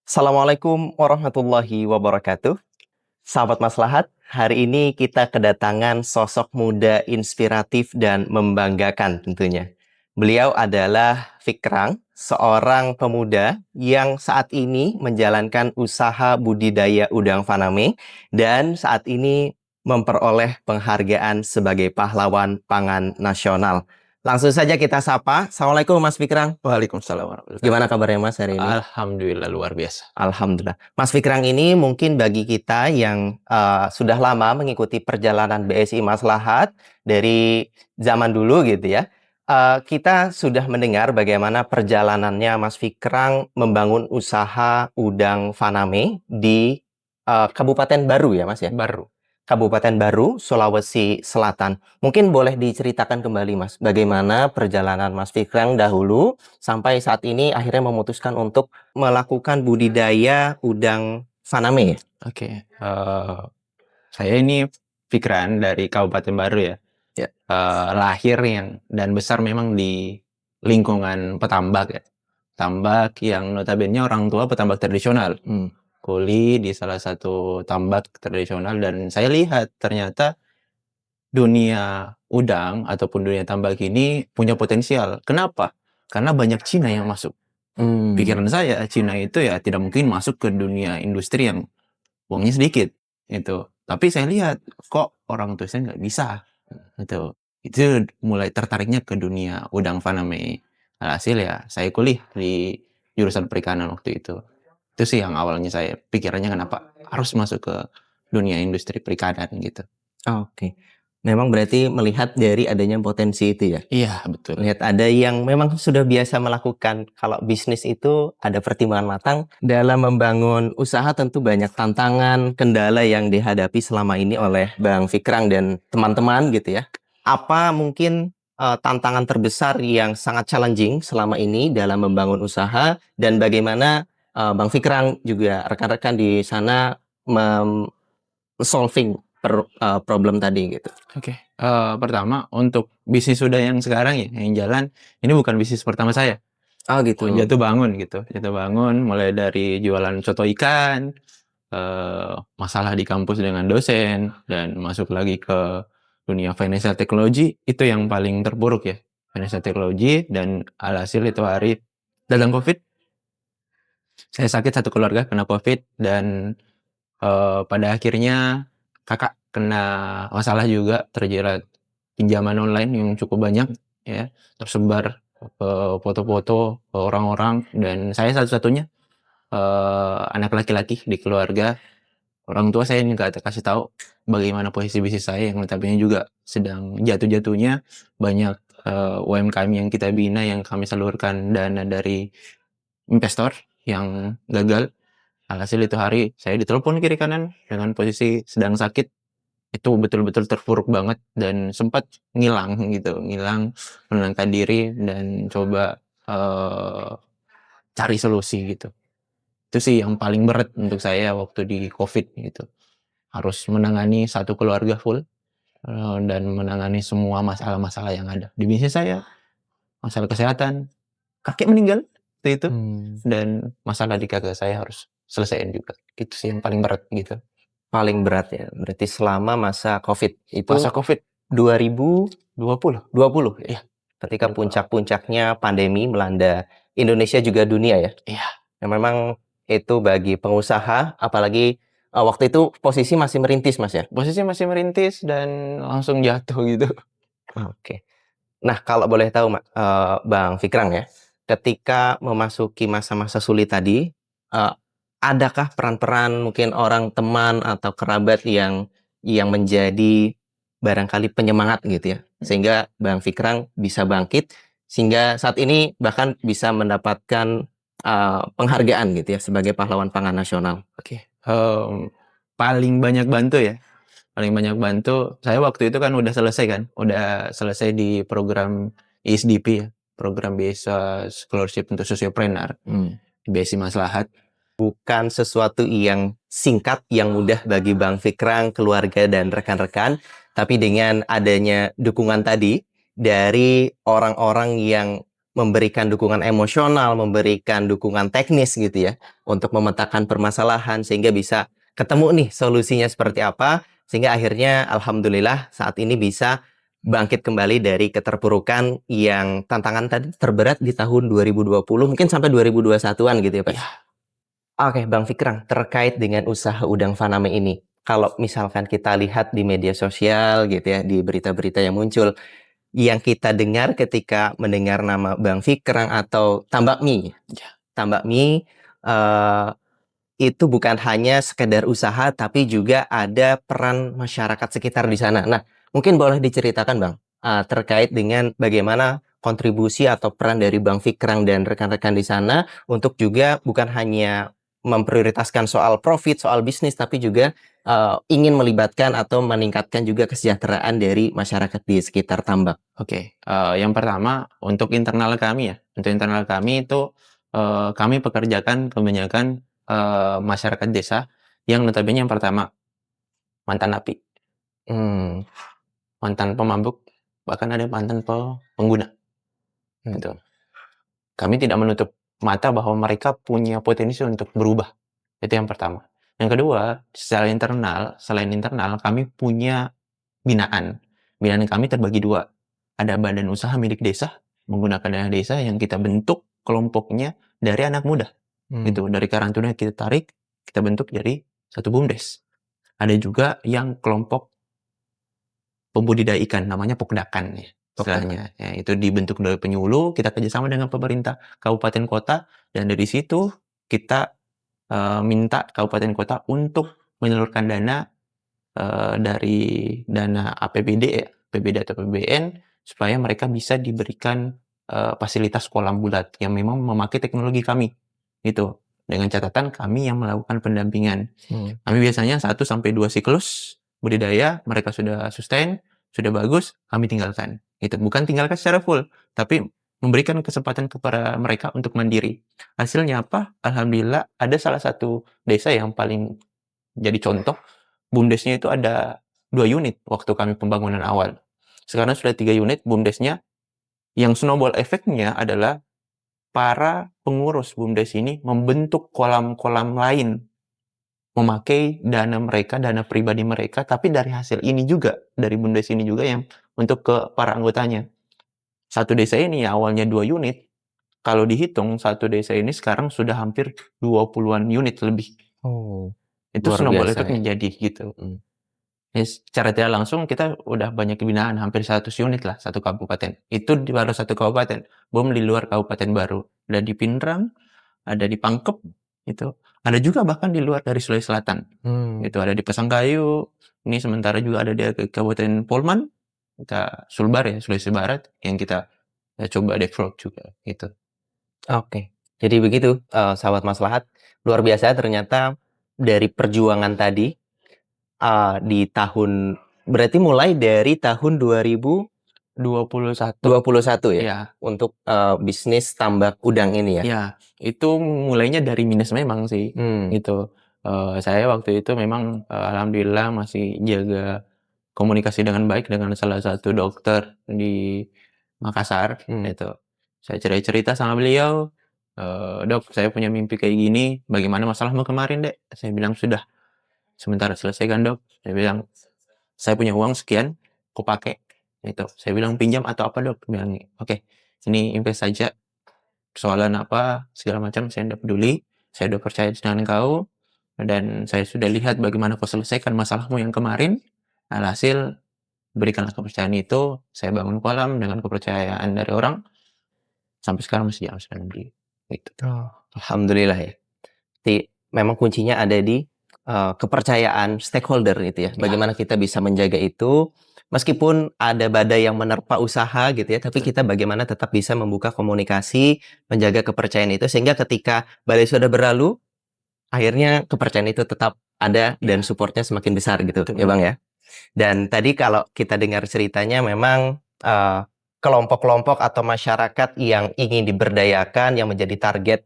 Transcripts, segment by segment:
Assalamualaikum warahmatullahi wabarakatuh. Sahabat Maslahat, hari ini kita kedatangan sosok muda inspiratif dan membanggakan tentunya. Beliau adalah Fikrang, seorang pemuda yang saat ini menjalankan usaha budidaya udang faname dan saat ini memperoleh penghargaan sebagai pahlawan pangan nasional. Langsung saja kita sapa. Assalamualaikum Mas Fikrang. Waalaikumsalam warahmatullahi Gimana kabarnya Mas hari ini? Alhamdulillah luar biasa. Alhamdulillah. Mas Fikrang ini mungkin bagi kita yang sudah lama mengikuti perjalanan BSI Maslahat dari zaman dulu gitu ya. Kita sudah mendengar bagaimana perjalanannya Mas Fikrang membangun usaha udang faname di Kabupaten Baru ya Mas ya? Baru. Kabupaten Baru, Sulawesi Selatan. Mungkin boleh diceritakan kembali Mas, bagaimana perjalanan Mas Fikrang dahulu sampai saat ini akhirnya memutuskan untuk melakukan budidaya udang faname ya? Oke. Saya ini Fikran dari Kabupaten Baru ya. Ya. Lahir dan besar memang di lingkungan petambak ya. Tambak yang notabene orang tua petambak tradisional. Kuli di salah satu tambak tradisional dan saya lihat ternyata dunia udang ataupun dunia tambak ini punya potensial. Kenapa? Karena banyak Cina yang masuk. Pikiran saya, Cina itu ya tidak mungkin masuk ke dunia industri yang uangnya sedikit. Tapi saya lihat, kok orang tua saya nggak bisa. Itu mulai tertariknya ke dunia udang faname. Alhasil ya, saya kuliah di jurusan perikanan waktu itu. Itu sih yang awalnya saya pikirannya kenapa harus masuk ke dunia industri perikanan gitu. Oke. Memang berarti melihat dari adanya potensi itu ya? Iya, betul. Lihat ada yang memang sudah biasa melakukan. Kalau bisnis itu ada pertimbangan matang. Dalam membangun usaha tentu banyak tantangan, kendala yang dihadapi selama ini oleh Bang Fikrang dan teman-teman gitu ya. Apa mungkin tantangan terbesar yang sangat challenging selama ini dalam membangun usaha dan bagaimana Bang Fikrang juga rekan-rekan di sana solving problem tadi gitu. Oke. Pertama untuk bisnis sudah yang sekarang ya, yang jalan, ini bukan bisnis pertama saya. Oh gitu. Jatuh bangun gitu. Jatuh bangun mulai dari jualan soto ikan, masalah di kampus dengan dosen, dan masuk lagi ke dunia financial technology, itu yang paling terburuk ya. Financial technology, dan alhasil itu hari datang COVID. Saya sakit satu keluarga kena COVID, dan pada akhirnya kakak kena masalah juga, terjerat pinjaman online yang cukup banyak ya, tersebar foto-foto ke orang-orang, dan saya satu-satunya anak laki-laki di keluarga. Orang tua saya nggak kasih tahu bagaimana posisi bisnis saya yang notabene juga sedang jatuh-jatuhnya. Banyak UMKM yang kita bina, yang kami salurkan dana dari investor yang gagal. Alhasil itu hari saya ditelepon kiri kanan dengan posisi sedang sakit. Itu betul-betul terpuruk banget dan sempat ngilang, menenangkan diri dan coba cari solusi gitu. Itu sih yang paling berat untuk saya waktu di COVID gitu. Harus menangani satu keluarga full dan menangani semua masalah-masalah yang ada di bisnis saya. Masalah kesehatan, kakek meninggal waktu itu, dan masalah di kakak saya harus selesaiin juga. Itu sih yang paling berat gitu. Paling berat ya, berarti selama masa COVID itu Masa COVID 2020 Iya. ketika puncak-puncaknya pandemi melanda Indonesia juga dunia ya. Iya. Yang memang itu bagi pengusaha, apalagi waktu itu posisi masih merintis Mas ya? Posisi masih merintis dan langsung jatuh gitu. Oke. Nah kalau boleh tahu Bang Fikrang ya, ketika memasuki masa-masa sulit tadi, adakah peran-peran mungkin orang teman atau kerabat yang menjadi barangkali penyemangat gitu ya, sehingga Bang Fikrang bisa bangkit, sehingga saat ini bahkan bisa mendapatkan penghargaan gitu ya sebagai pahlawan pangan nasional? Oke. Paling banyak bantu ya. Paling banyak bantu, saya waktu itu kan udah selesai di program ISDP ya, program beasiswa scholarship untuk sociopreneur di BSI Maslahat. Bukan sesuatu yang singkat, yang mudah bagi Bang Fikrang, keluarga, dan rekan-rekan. Tapi dengan adanya dukungan tadi dari orang-orang yang memberikan dukungan emosional, memberikan dukungan teknis gitu ya, untuk memetakan permasalahan sehingga bisa ketemu nih solusinya seperti apa, sehingga akhirnya alhamdulillah saat ini bisa bangkit kembali dari keterpurukan yang tantangan tadi terberat di tahun 2020 mungkin sampai 2021-an gitu ya, Pak? Iya. Oke, Bang Fikrang, terkait dengan usaha udang Faname ini, kalau misalkan kita lihat di media sosial gitu ya, di berita-berita yang muncul, yang kita dengar ketika mendengar nama Bang Fikrang atau Tambak Mie. Iya. Tambak Mie, itu bukan hanya sekedar usaha, tapi juga ada peran masyarakat sekitar di sana. Nah, mungkin boleh diceritakan, Bang, terkait dengan bagaimana kontribusi atau peran dari Bang Fikrang dan rekan-rekan di sana untuk juga bukan hanya memprioritaskan soal profit, soal bisnis, tapi juga ingin melibatkan atau meningkatkan juga kesejahteraan dari masyarakat di sekitar tambak. Oke, yang pertama untuk internal kami ya, untuk internal kami itu, kami pekerjakan kebanyakan, masyarakat desa yang notabene yang pertama, mantan napi, Hmm, mantan pemabuk, bahkan ada mantan pengguna, hmm, gitu. Kami tidak menutup mata bahwa mereka punya potensi untuk berubah, itu yang pertama. Yang kedua, secara internal, selain internal, kami punya binaan. Binaan kami terbagi dua. Ada badan usaha milik desa, menggunakan dana desa yang kita bentuk kelompoknya dari anak muda. hmm. Gitu, dari karang taruna kita tarik, kita bentuk jadi satu BUMDes. Ada juga yang kelompok pembudidaya ikan, namanya Pokdakan ya, Pokdakan. istilahnya. Ya, itu dibentuk dari penyuluh, kita kerjasama dengan pemerintah kabupaten kota, dan dari situ kita minta kabupaten kota untuk menyalurkan dana dari dana APBD ya, APBD atau APBN supaya mereka bisa diberikan fasilitas kolam bulat yang memang memakai teknologi kami, gitu. Dengan catatan kami yang melakukan pendampingan. Hmm. Kami biasanya 1 sampai 2 siklus budidaya, mereka sudah sustain, sudah bagus, kami tinggalkan. Gitu. Bukan tinggalkan secara full, tapi memberikan kesempatan kepada mereka untuk mandiri. Hasilnya apa? Alhamdulillah ada salah satu desa yang paling jadi contoh, BUMDesnya itu ada 2 unit waktu kami pembangunan awal. Sekarang sudah 3 unit BUMDesnya, yang snowball efeknya adalah para pengurus BUMDes ini membentuk kolam-kolam lain, memakai dana mereka, dana pribadi mereka, tapi dari hasil ini juga, dari BUMDes ini juga yang untuk ke para anggotanya. Satu desa ini awalnya 2 unit, kalau dihitung satu desa ini sekarang sudah hampir 20-an unit lebih. Oh, Itu luar snowball biasa ya. effect-nya jadi gitu. Hmm. Ya, secara tidak langsung kita udah banyak binaan, hampir 100 unit lah satu kabupaten. Itu di baru satu kabupaten, belum di luar kabupaten baru. Ada di Pindrang, ada di Pangkep, itu. Ada juga bahkan di luar dari Sulawesi Selatan. Hmm. Itu ada di Pasangkayu, ini sementara juga ada di Kabupaten Polman, kita Sulbar ya, Sulawesi Barat, yang kita coba develop juga, gitu. Oke. Jadi begitu, sahabat maslahat, luar biasa ternyata dari perjuangan tadi, di tahun berarti mulai dari tahun 21, 2021 ya? ya. Untuk, bisnis tambak udang ini ya? Ya, itu mulainya dari minus memang sih, Hmm, gitu. Saya waktu itu memang, alhamdulillah masih jaga komunikasi dengan baik dengan salah satu dokter di Makassar, hmm. itu. Saya cerita sama beliau, "Dok, saya punya mimpi kayak gini, bagaimana masalahmu kemarin, Dek?" Saya bilang, "Sudah sementara selesaikan, Dok." Saya bilang, "Saya punya uang sekian, kupakai." Itu. Saya bilang, "Pinjam atau apa, Dok?" Bilang, "Oke, ini invest saja. Persoalan apa, segala macam saya tidak peduli. Saya udah percaya dengan kau, dan saya sudah lihat bagaimana kau selesaikan masalahmu yang kemarin. Alhasil, berikanlah kepercayaan itu, saya bangun kolam dengan kepercayaan dari orang, sampai sekarang masih jalan dengan dia." Gitu. Oh, alhamdulillah ya. Jadi memang kuncinya ada di, kepercayaan stakeholder gitu ya. Ya, Bagaimana kita bisa menjaga itu, meskipun ada badai yang menerpa usaha gitu ya, tapi betul. kita bagaimana tetap bisa membuka komunikasi, menjaga kepercayaan itu, sehingga ketika badai sudah berlalu, akhirnya kepercayaan itu tetap ada dan Ya, support-nya semakin besar gitu ya, betul. Bang, ya. Dan tadi kalau kita dengar ceritanya memang, kelompok-kelompok atau masyarakat yang ingin diberdayakan, yang menjadi target,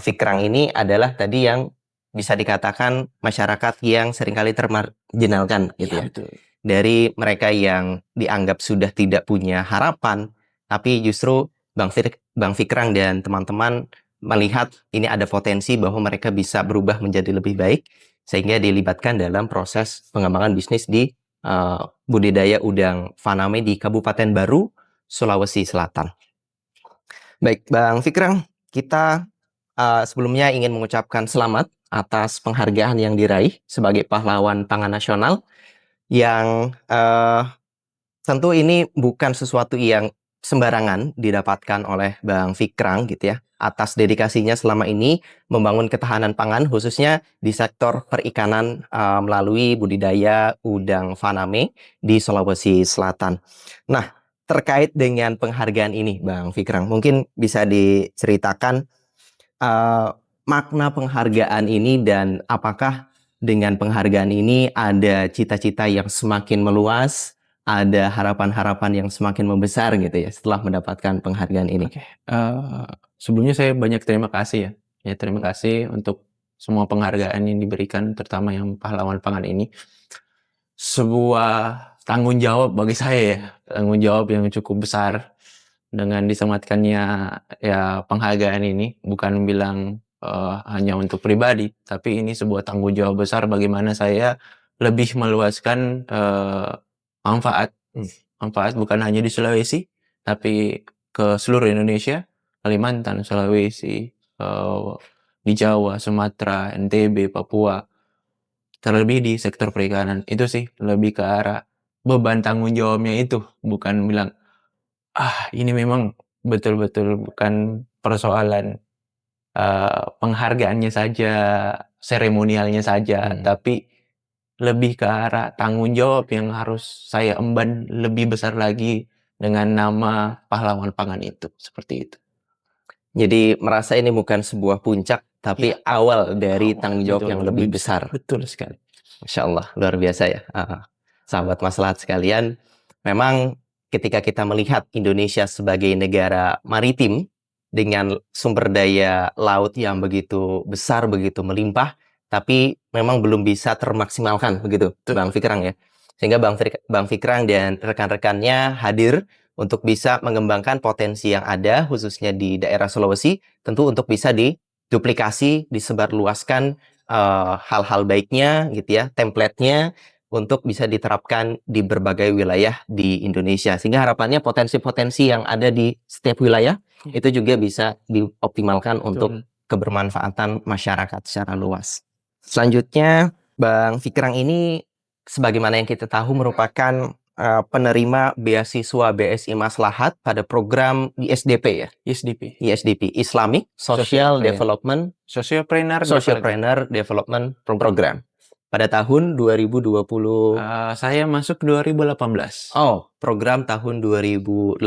Fikrang ini adalah tadi yang bisa dikatakan masyarakat yang seringkali termarginalkan Ya, gitu ya. betul. Dari mereka yang dianggap sudah tidak punya harapan, tapi justru Bang Fikrang dan teman-teman melihat ini ada potensi bahwa mereka bisa berubah menjadi lebih baik sehingga dilibatkan dalam proses pengembangan bisnis di budidaya udang faname di Kabupaten Baru, Sulawesi Selatan. Baik, Bang Fikrang, kita sebelumnya ingin mengucapkan selamat atas penghargaan yang diraih sebagai pahlawan pangan nasional yang tentu ini bukan sesuatu yang sembarangan didapatkan oleh Bang Fikrang gitu ya, atas dedikasinya selama ini membangun ketahanan pangan khususnya di sektor perikanan melalui budidaya udang faname di Sulawesi Selatan. Nah, terkait dengan penghargaan ini Bang Fikrang, mungkin bisa diceritakan makna penghargaan ini dan apakah dengan penghargaan ini ada cita-cita yang semakin meluas, ada harapan-harapan yang semakin membesar gitu ya setelah mendapatkan penghargaan ini? Oke, sebelumnya saya banyak terima kasih ya. Ya terima kasih untuk semua penghargaan yang diberikan, terutama yang pahlawan pangan ini. Sebuah tanggung jawab bagi saya ya, tanggung jawab yang cukup besar dengan disematkannya ya penghargaan ini. Bukan bilang hanya untuk pribadi, tapi ini sebuah tanggung jawab besar bagaimana saya lebih meluaskan manfaat. Manfaat bukan hanya di Sulawesi, tapi ke seluruh Indonesia, Kalimantan, Sulawesi, di Jawa, Sumatera, NTB, Papua. Terlebih di sektor perikanan. Itu sih lebih ke arah beban tanggung jawabnya itu, bukan bilang, ini memang betul-betul bukan persoalan penghargaannya saja, seremonialnya saja, tapi lebih ke arah tanggung jawab yang harus saya emban lebih besar lagi dengan nama pahlawan pangan itu, seperti itu. Jadi merasa ini bukan sebuah puncak, tapi Iya, awal dari awal, tanggung jawab betul, yang lebih lebih besar. betul sekali. Masya Allah, luar biasa ya. Sahabat maslahat sekalian, memang ketika kita melihat Indonesia sebagai negara maritim dengan sumber daya laut yang begitu besar, begitu melimpah, tapi memang belum bisa termaksimalkan begitu, Betul. Bang Fikrang ya. Sehingga Bang Fikrang dan rekan-rekannya hadir untuk bisa mengembangkan potensi yang ada, khususnya di daerah Sulawesi, tentu untuk bisa diduplikasi, disebarluaskan hal-hal baiknya gitu ya, template-nya untuk bisa diterapkan di berbagai wilayah di Indonesia. Sehingga harapannya potensi-potensi yang ada di setiap wilayah itu juga bisa dioptimalkan untuk kebermanfaatan masyarakat secara luas. Selanjutnya, Bang Fikrang ini sebagaimana yang kita tahu merupakan penerima beasiswa BSI Maslahat pada program ISDP ya. ISDP, Islamic Social Development Sociopreneur Development Program. Pada tahun 2020. Saya masuk 2018. Oh, program tahun 2018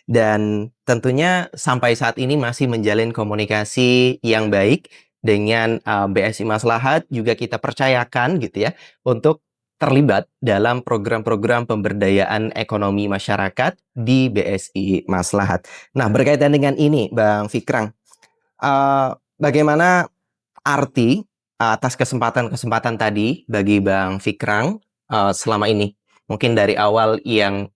dan tentunya sampai saat ini masih menjalin komunikasi yang baik dengan BSI Maslahat, juga kita percayakan gitu ya untuk terlibat dalam program-program pemberdayaan ekonomi masyarakat di BSI Maslahat. Nah, berkaitan dengan ini, Bang Fikrang, bagaimana arti atas kesempatan-kesempatan tadi bagi Bang Fikrang selama ini? Mungkin dari awal yang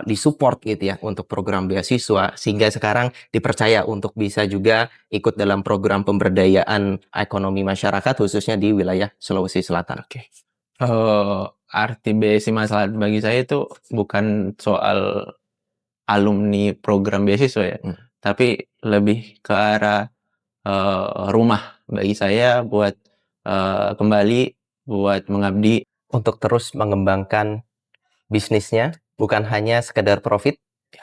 disupport gitu ya untuk program beasiswa sehingga sekarang dipercaya untuk bisa juga ikut dalam program pemberdayaan ekonomi masyarakat khususnya di wilayah Sulawesi Selatan. Oke. Arti BSI Maslahat bagi saya itu bukan soal alumni program beasiswa ya, tapi lebih ke arah rumah bagi saya buat kembali buat mengabdi untuk terus mengembangkan bisnisnya, bukan hanya sekedar profit,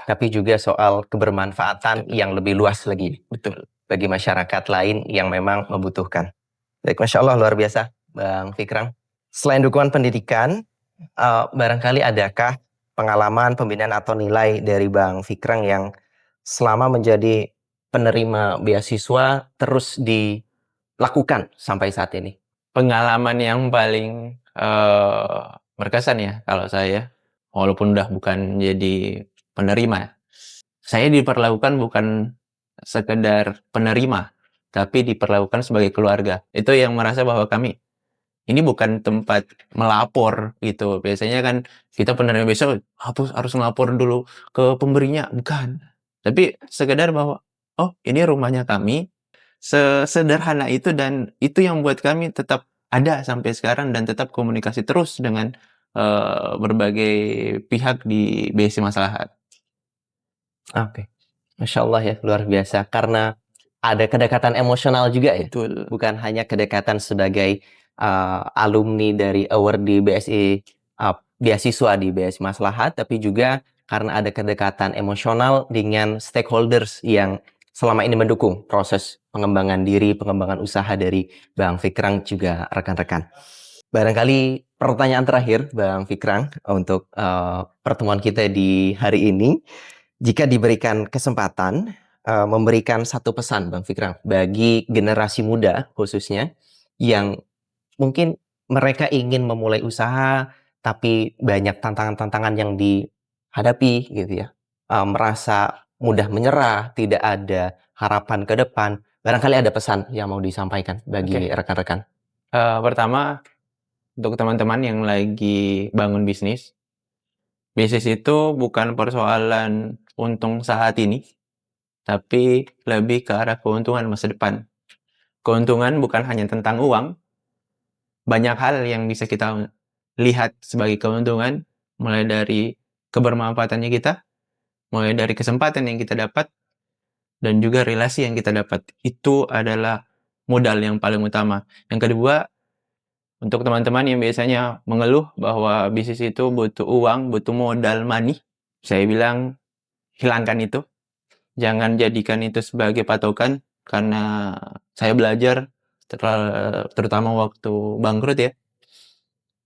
tapi juga soal kebermanfaatan yang lebih luas lagi. Betul. Bagi masyarakat lain yang memang membutuhkan. Baik, Masya Allah, luar biasa, Bang Fikrang. Selain dukungan pendidikan, barangkali adakah pengalaman, pembinaan atau nilai dari Bang Fikrang yang selama menjadi penerima beasiswa terus dilakukan sampai saat ini? Pengalaman yang paling berkesan ya kalau saya, walaupun udah bukan jadi penerima, saya diperlakukan bukan sekedar penerima, tapi diperlakukan sebagai keluarga. Itu yang merasa bahwa kami ini bukan tempat melapor gitu. Biasanya kan kita penerima beasiswa harus melapor dulu ke pemberinya, bukan. Tapi sekedar bahwa, "Oh, ini rumahnya kami." Sesederhana itu dan itu yang buat kami tetap ada sampai sekarang dan tetap komunikasi terus dengan, berbagai pihak di BSI Maslahat. Oke. Masya Allah ya, luar biasa. Karena ada kedekatan emosional juga ya? Betul. Bukan hanya kedekatan sebagai, alumni dari award di BSI, beasiswa di BSI Maslahat, tapi juga karena ada kedekatan emosional dengan stakeholders yang selama ini mendukung proses pengembangan diri, pengembangan usaha dari Bang Fikrang juga rekan-rekan. Barangkali pertanyaan terakhir Bang Fikrang untuk, pertemuan kita di hari ini. Jika diberikan kesempatan, memberikan satu pesan Bang Fikrang, bagi generasi muda khususnya, yang mungkin mereka ingin memulai usaha, tapi banyak tantangan-tantangan yang dihadapi gitu ya, merasa mudah menyerah, tidak ada harapan ke depan. Barangkali ada pesan yang mau disampaikan bagi Oke. rekan-rekan? Pertama, untuk teman-teman yang lagi bangun bisnis itu bukan persoalan untung saat ini, tapi lebih ke arah keuntungan masa depan. Keuntungan bukan hanya tentang uang, banyak hal yang bisa kita lihat sebagai keuntungan, mulai dari kebermanfaatannya kita, mulai dari kesempatan yang kita dapat, dan juga relasi yang kita dapat. Itu adalah modal yang paling utama. Yang kedua, untuk teman-teman yang biasanya mengeluh bahwa bisnis itu butuh uang, butuh modal money, saya bilang hilangkan itu. Jangan jadikan itu sebagai patokan, karena saya belajar terutama waktu bangkrut ya,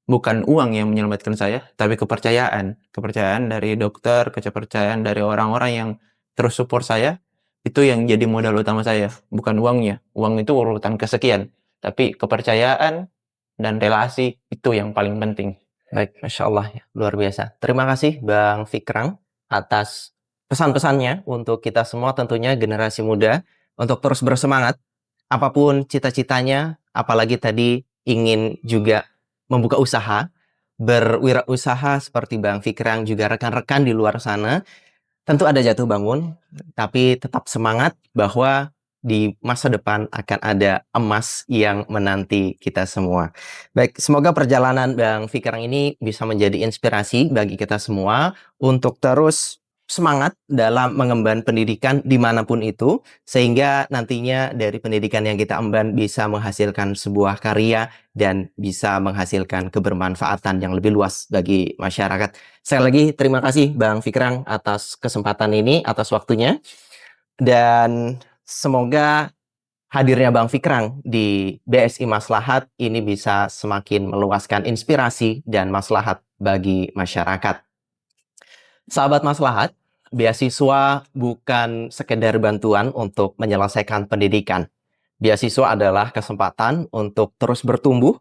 bukan uang yang menyelamatkan saya, tapi kepercayaan. Kepercayaan dari dokter, kepercayaan dari orang-orang yang terus support saya, itu yang jadi modal utama saya, bukan uangnya. Uang itu urutan kesekian, tapi kepercayaan dan relasi itu yang paling penting. Baik, Masya Allah ya, luar biasa. Terima kasih Bang Fikrang atas pesan-pesannya untuk kita semua tentunya generasi muda untuk terus bersemangat apapun cita-citanya, apalagi tadi ingin juga membuka usaha, berwirausaha seperti Bang Fikrang juga rekan-rekan di luar sana. Tentu ada jatuh bangun, tapi tetap semangat bahwa di masa depan akan ada emas yang menanti kita semua. Baik, semoga perjalanan Bang Fikrang ini bisa menjadi inspirasi bagi kita semua untuk terus semangat dalam mengemban pendidikan dimanapun itu, sehingga nantinya dari pendidikan yang kita emban bisa menghasilkan sebuah karya dan bisa menghasilkan kebermanfaatan yang lebih luas bagi masyarakat. Sekali lagi terima kasih Bang Fikrang atas kesempatan ini, atas waktunya. Dan semoga hadirnya Bang Fikrang di BSI Maslahat ini bisa semakin meluaskan inspirasi dan maslahat bagi masyarakat. Sahabat Maslahat, beasiswa bukan sekedar bantuan untuk menyelesaikan pendidikan. Beasiswa adalah kesempatan untuk terus bertumbuh,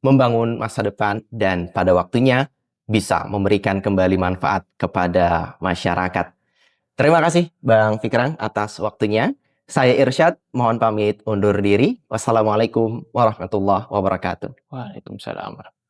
membangun masa depan, dan pada waktunya bisa memberikan kembali manfaat kepada masyarakat. Terima kasih Bang Fikrang atas waktunya. Saya Irsyad, mohon pamit undur diri. Wassalamualaikum warahmatullahi wabarakatuh. Waalaikumsalam.